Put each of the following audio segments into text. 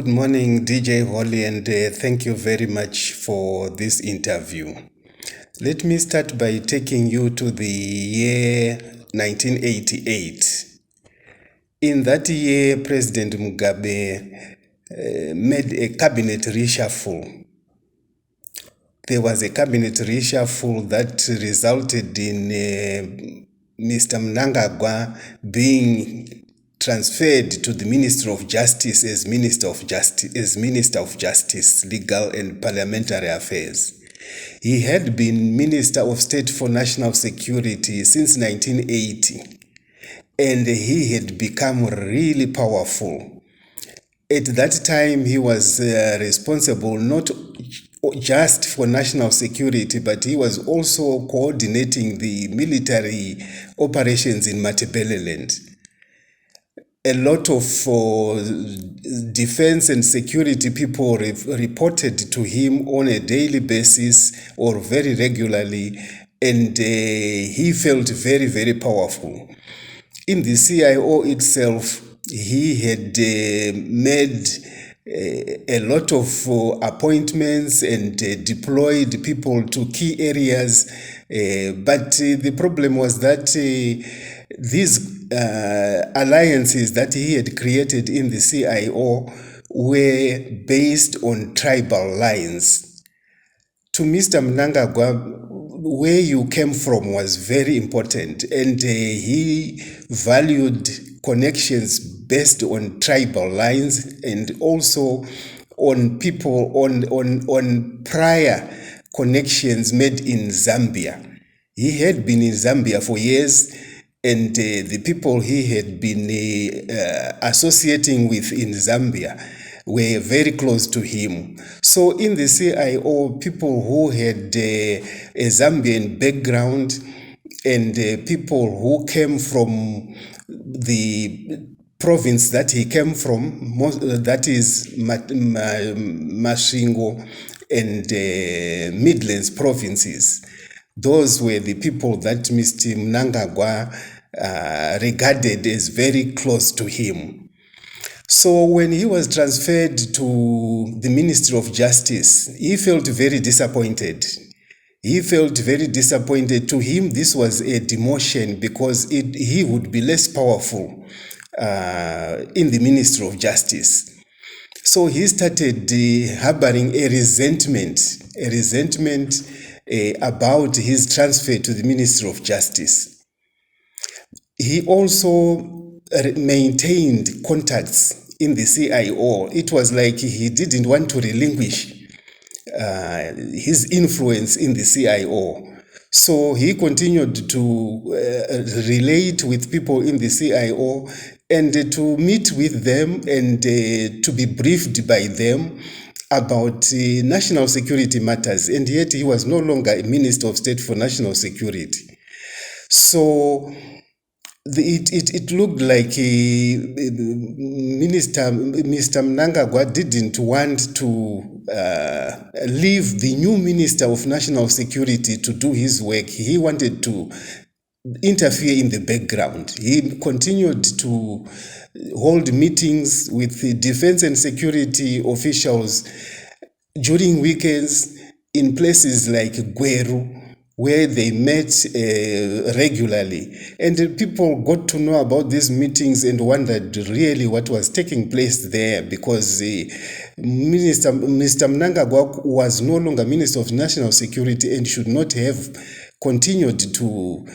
Good morning, DJ Holly, and thank you very much for this interview. Let me start by taking you to the year 1988. In that year, President Mugabe made a cabinet reshuffle. There was a cabinet reshuffle that resulted in Mr. Mnangagwa being transferred to the Ministry of Justice as Minister of Justice, Legal and Parliamentary Affairs. He had been Minister of State for National Security since 1980, and he had become really powerful. At that time, he was responsible not just for national security, but he was also coordinating the military operations in Matabeleland. A lot of defense and security people reported to him on a daily basis or very regularly, and he felt very, very powerful. In the CIO itself, he had made a lot of appointments and deployed people to key areas, but the problem was that these alliances that he had created in the CIO were based on tribal lines. To Mr. Mnangagwa, where you came from was very important, and he valued connections based on tribal lines and also on people, on prior connections made in Zambia. He had been in Zambia for years, and the people he had been associating with in Zambia were very close to him. So in the CIO, people who had a Zambian background and people who came from the province that he came from, that is Masvingo and Midlands provinces. Those were the people that Mr. Mnangagwa regarded as very close to him. So when he was transferred to the Ministry of Justice, he felt very disappointed. He felt very disappointed. To him, this was a demotion because he would be less powerful in the Ministry of Justice. So he started harboring a resentment about his transfer to the Ministry of Justice. He also maintained contacts in the CIO. It was like he didn't want to relinquish his influence in the CIO. So he continued to relate with people in the CIO and to meet with them and to be briefed by them about national security matters. And yet he was no longer a Minister of State for National Security. So it looked like Mr. Mnangagwa didn't want to leave the new Minister of National Security to do his work. He wanted to interfere in the background. He continued to hold meetings with the defense and security officials during weekends in places like Gweru, where they met regularly. And people got to know about these meetings and wondered really what was taking place there, because Mr. Mnangagwa was no longer Minister of National Security and should not have continued to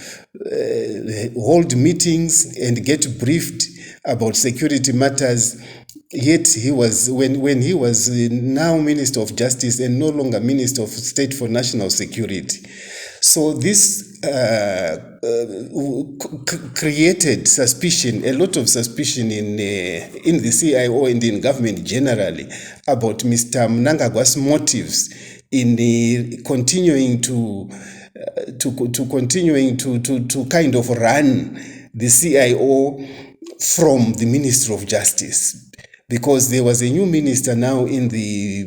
hold meetings and get briefed about security matters. Yet he was, when he was now Minister of Justice and no longer Minister of State for National Security. So this created suspicion, a lot of suspicion in the CIO and in government generally about Mr. Mnangagwa's motives in continuing to kind of run the CIO from the Ministry of Justice. because there was a new minister now in the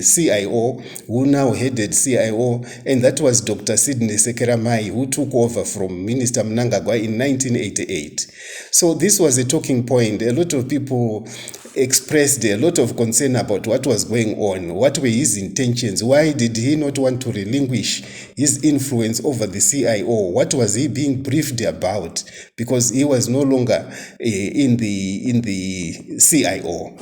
CIO, who now headed CIO, and that was Dr. Sidney Sekeramai, who took over from Minister Mnangagwa in 1988. So this was a talking point. A lot of people expressed a lot of concern about what was going on, what were his intentions, why did he not want to relinquish his influence over the CIO, what was he being briefed about, because he was no longer in the CIO.